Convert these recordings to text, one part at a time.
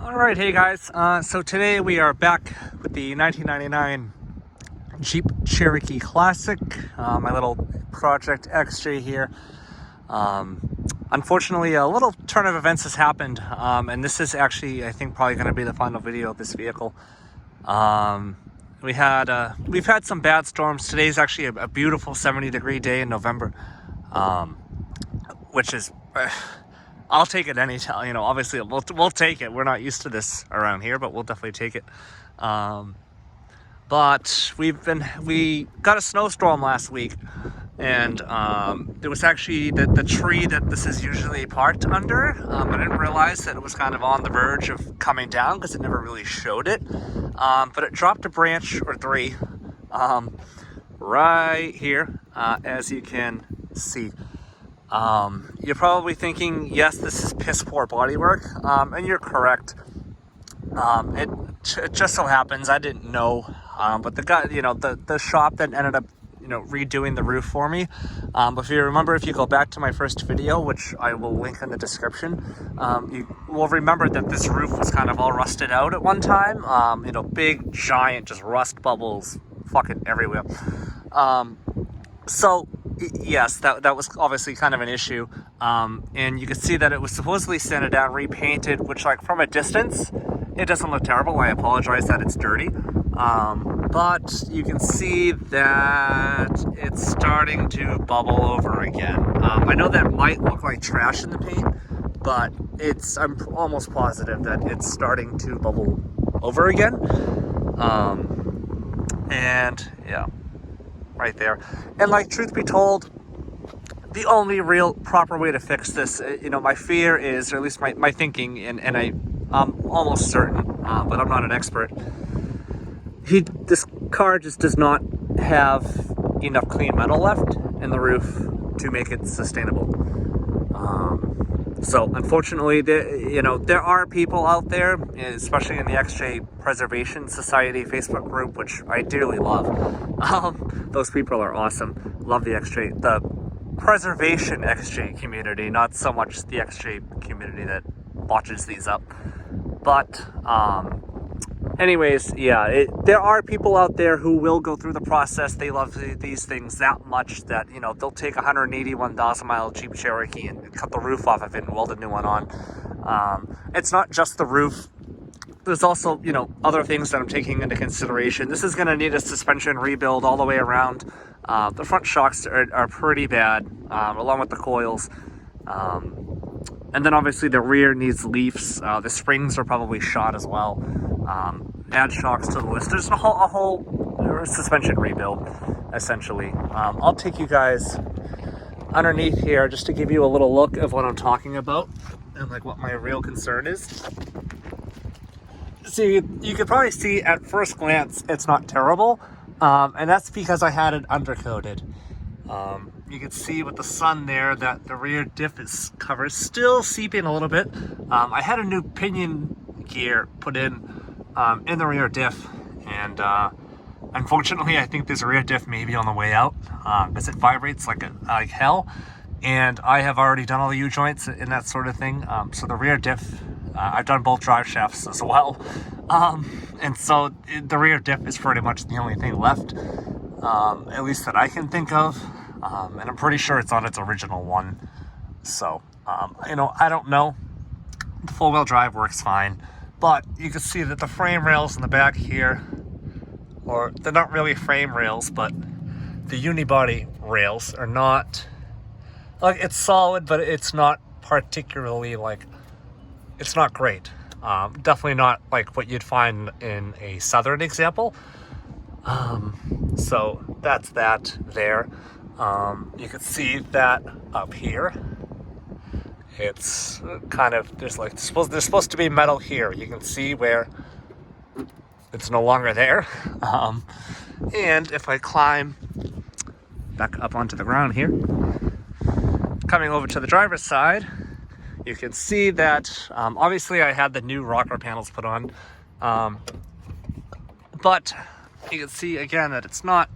Alright, hey guys, so today we are back with the 1999 Jeep Cherokee Classic, my little Project XJ here. Unfortunately, a little turn of events has happened, and this is actually, I think, probably going to be the final video of this vehicle. We've had some bad storms. Today's actually a beautiful 70-degree day in November, which is... I'll take it anytime, you know, obviously we'll take it. We're not used to this around here, but we'll definitely take it. But we got a snowstorm last week, and there was actually the tree that this is usually parked under. I didn't realize that it was kind of on the verge of coming down because it never really showed it. But it dropped a branch or three right here, as you can see. You're probably thinking, yes, this is piss poor bodywork, and you're correct. It just so happens, I didn't know, but the guy, you know, the shop that ended up, you know, redoing the roof for me, but if you remember, if you go back to my first video, which I will link in the description, you will remember that this roof was kind of all rusted out at one time, you know, big, giant, just rust bubbles fucking everywhere. So yes, that was obviously kind of an issue, and you can see that it was supposedly sanded down, repainted, which, like, from a distance it doesn't look terrible. I apologize that it's dirty, but you can see that it's starting to bubble over again. I know that might look like trash in the paint, but I'm almost positive that it's starting to bubble over again, and yeah, right there. And, like, truth be told, the only real proper way to fix this, you know, my fear is, or at least my thinking, and I'm almost certain, but I'm not an expert, this car just does not have enough clean metal left in the roof to make it sustainable. So unfortunately, there are people out there, especially in the XJ Preservation Society Facebook group, which I dearly love. Those people are awesome. Love the Preservation XJ community, not so much the XJ community that botches these up. But anyways, yeah, there are people out there who will go through the process. They love these things that much that, you know, they'll take a 181,000-mile Jeep Cherokee and cut the roof off of it and weld a new one on. It's not just the roof. There's also, you know, other things that I'm taking into consideration. This is going to need a suspension rebuild all the way around. The front shocks are pretty bad, along with the coils. And then obviously the rear needs leafs. The springs are probably shot as well. Add shocks to the list. There's a whole suspension rebuild, essentially. I'll take you guys underneath here just to give you a little look of what I'm talking about and, like, what my real concern is. So you can probably see at first glance it's not terrible, and that's because I had it undercoated. You can see with the sun there that the rear diff is covered, still seeping a little bit. I had a new pinion gear put in the rear diff, and unfortunately I think this rear diff may be on the way out, because it vibrates like hell, and I have already done all the U-joints and that sort of thing. So the rear diff, I've done both drive shafts as well, and so the rear diff is pretty much the only thing left, at least that I can think of. And I'm pretty sure it's on its original one. So, you know, I don't know. The four-wheel drive works fine. But you can see that the frame rails in the back here, or they're not really frame rails, but the unibody rails are not, like, it's solid, but it's not particularly, like, it's not great. Definitely not like what you'd find in a Southern example. So that's that there. You can see that up here. It's kind of, there's supposed to be metal here. You can see where it's no longer there. And if I climb back up onto the ground here, coming over to the driver's side, you can see that obviously I had the new rocker panels put on, but you can see again that it's not,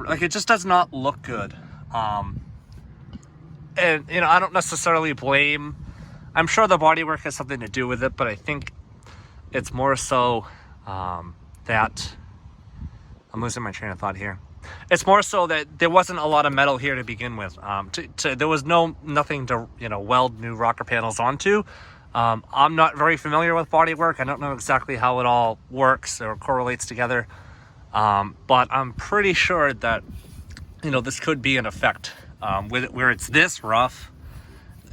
like, it just does not look good. And, you know, I don't necessarily blame, I'm sure the bodywork has something to do with it, but I think It's more so that I'm losing my train of thought here. It's more so that there wasn't a lot of metal here to begin with. There was nothing to weld new rocker panels onto. I'm not very familiar with bodywork. I don't know exactly how it all works or correlates together. But I'm pretty sure that this could be an effect. Where it's this rough,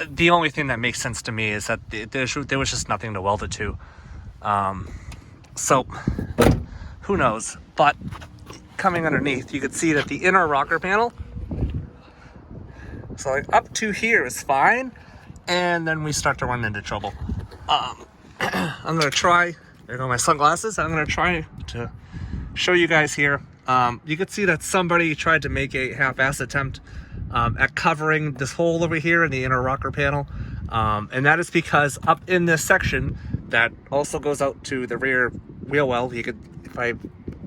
the only thing that makes sense to me is that there was just nothing to weld it to. So who knows? But coming underneath, you could see that the inner rocker panel, so like up to here is fine, and then we start to run into trouble. I'm gonna try. There go my sunglasses. I'm gonna try to show you guys here. You can see that somebody tried to make a half-ass attempt at covering this hole over here in the inner rocker panel, and that is because up in this section that also goes out to the rear wheel well, you could, if I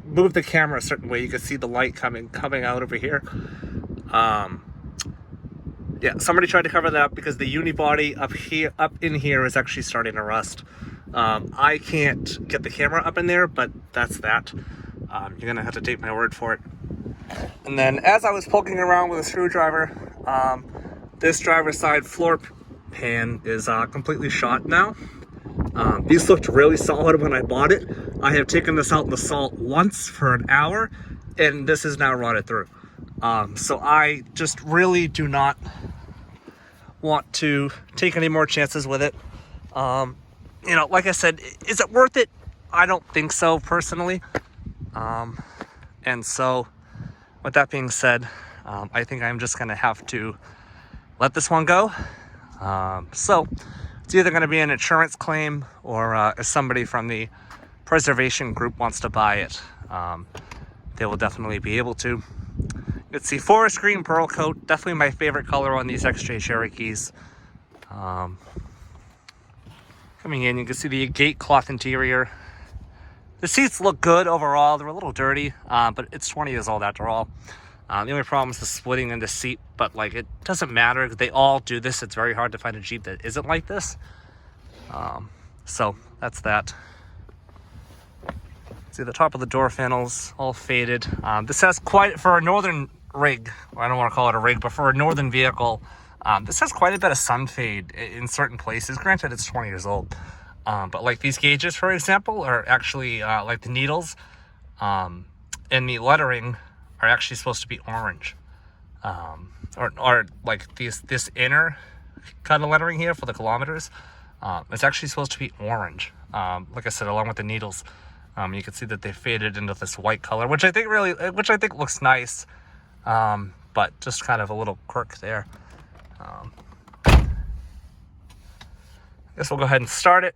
move the camera a certain way, you can see the light coming out over here. Yeah, somebody tried to cover that up because the unibody up in here is actually starting to rust. I can't get the camera up in there, but that's that. You're gonna have to take my word for it. And then as I was poking around with a screwdriver, this driver's side floor pan is completely shot now. These looked really solid when I bought it. I have taken this out in the salt once for an hour, and this is now rotted through. So I just really do not want to take any more chances with it. Like I said, is it worth it? I don't think so, personally. And so with that being said, I think I'm just going to have to let this one go. So it's either going to be an insurance claim, or if somebody from the preservation group wants to buy it, they will definitely be able to. You can see forest green pearl coat, definitely my favorite color on these XJ Cherokees. Coming in, you can see the gate cloth interior. The seats look good overall. They're a little dirty, but it's 20 years old after all. The only problem is the splitting in the seat, but like it doesn't matter. They all do this. It's very hard to find a Jeep that isn't like this. So that's that. See the top of the door panels all faded. This has quite, for a northern rig, or I don't want to call it a rig, but for a northern vehicle, this has quite a bit of sun fade in certain places. Granted, it's 20 years old. But like these gauges, for example, are actually like the needles and the lettering are actually supposed to be orange. Or like this inner kind of lettering here for the kilometers, it's actually supposed to be orange. Like I said, along with the needles, you can see that they faded into this white color, which I think looks nice. But just kind of a little quirk there. I guess we'll go ahead and start it.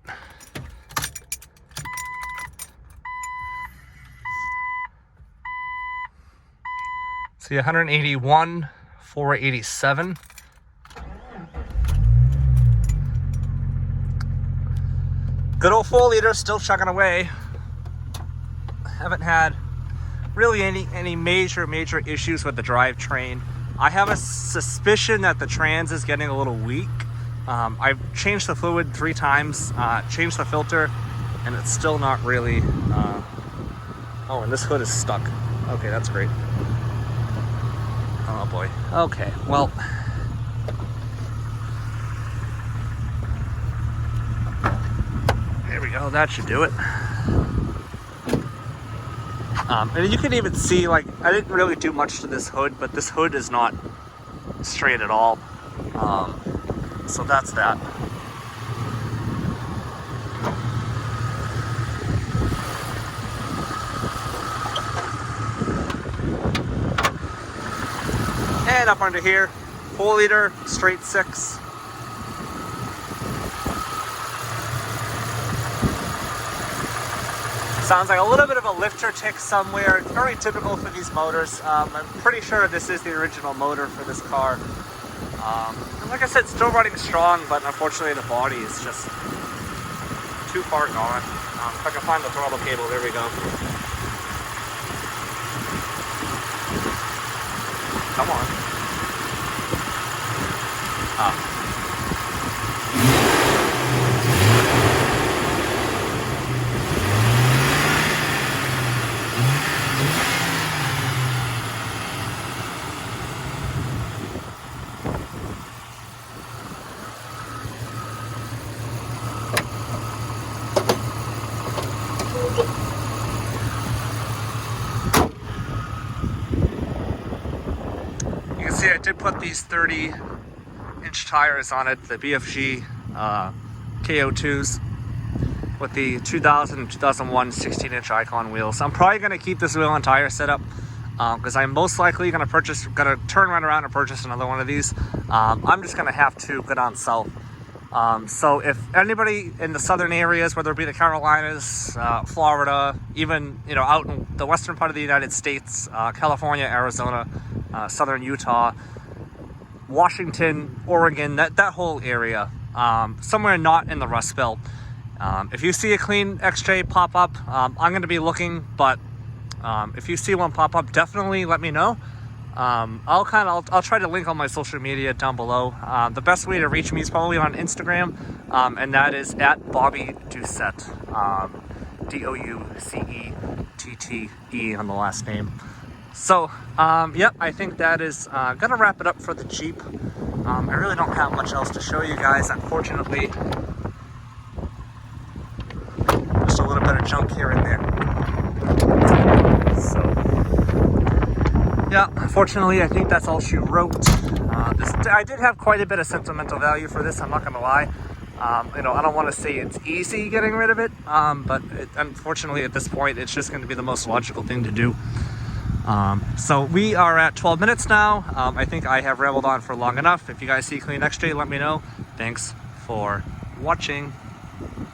See 181, 487. Good old 4-liter still chugging away. Haven't had really any major issues with the drivetrain. I have a suspicion that the trans is getting a little weak. I've changed the fluid 3 times, changed the filter, and it's still not really... Oh, and this hood is stuck. Okay, that's great. Oh boy. Okay, well... There we go, that should do it. And you can even see, like, I didn't really do much to this hood, but this hood is not straight at all. So that's that. And up under here, 4-liter, straight 6. Sounds like a little bit of a lifter tick somewhere. It's very typical for these motors. I'm pretty sure this is the original motor for this car. And like I said, still running strong, but unfortunately the body is just too far gone. If I can find the throttle cable, there we go. Come on. Ah. 1 did put these 30-inch tires on it, the BFG KO2s with the 2000 and 2001 16-inch Icon wheels. I'm probably going to keep this wheel and tire setup because I'm most likely going to turn right around and purchase another one of these. I'm just going to have to go down south. So if anybody in the southern areas, whether it be the Carolinas, Florida, even out in the western part of the United States, California, Arizona, southern Utah, Washington, Oregon, that whole area, somewhere not in the Rust Belt, if you see a clean XJ pop up, I'm going to be looking, but if you see one pop up, definitely let me know. I'll try to link on my social media down below. The best way to reach me is probably on Instagram, and that is at Bobby Doucette, Doucettee on the last name. So, yep, I think that is gonna wrap it up for the Jeep. I really don't have much else to show you guys, unfortunately. Just a little bit of junk here and there. So, yeah, unfortunately, I think that's all she wrote. I did have quite a bit of sentimental value for this, I'm not gonna lie. I don't want to say it's easy getting rid of it, but unfortunately at this point, it's just going to be the most logical thing to do. So we are at 12 minutes now. I think I have rambled on for long enough. If you guys see Clean XJ, let me know. Thanks for watching.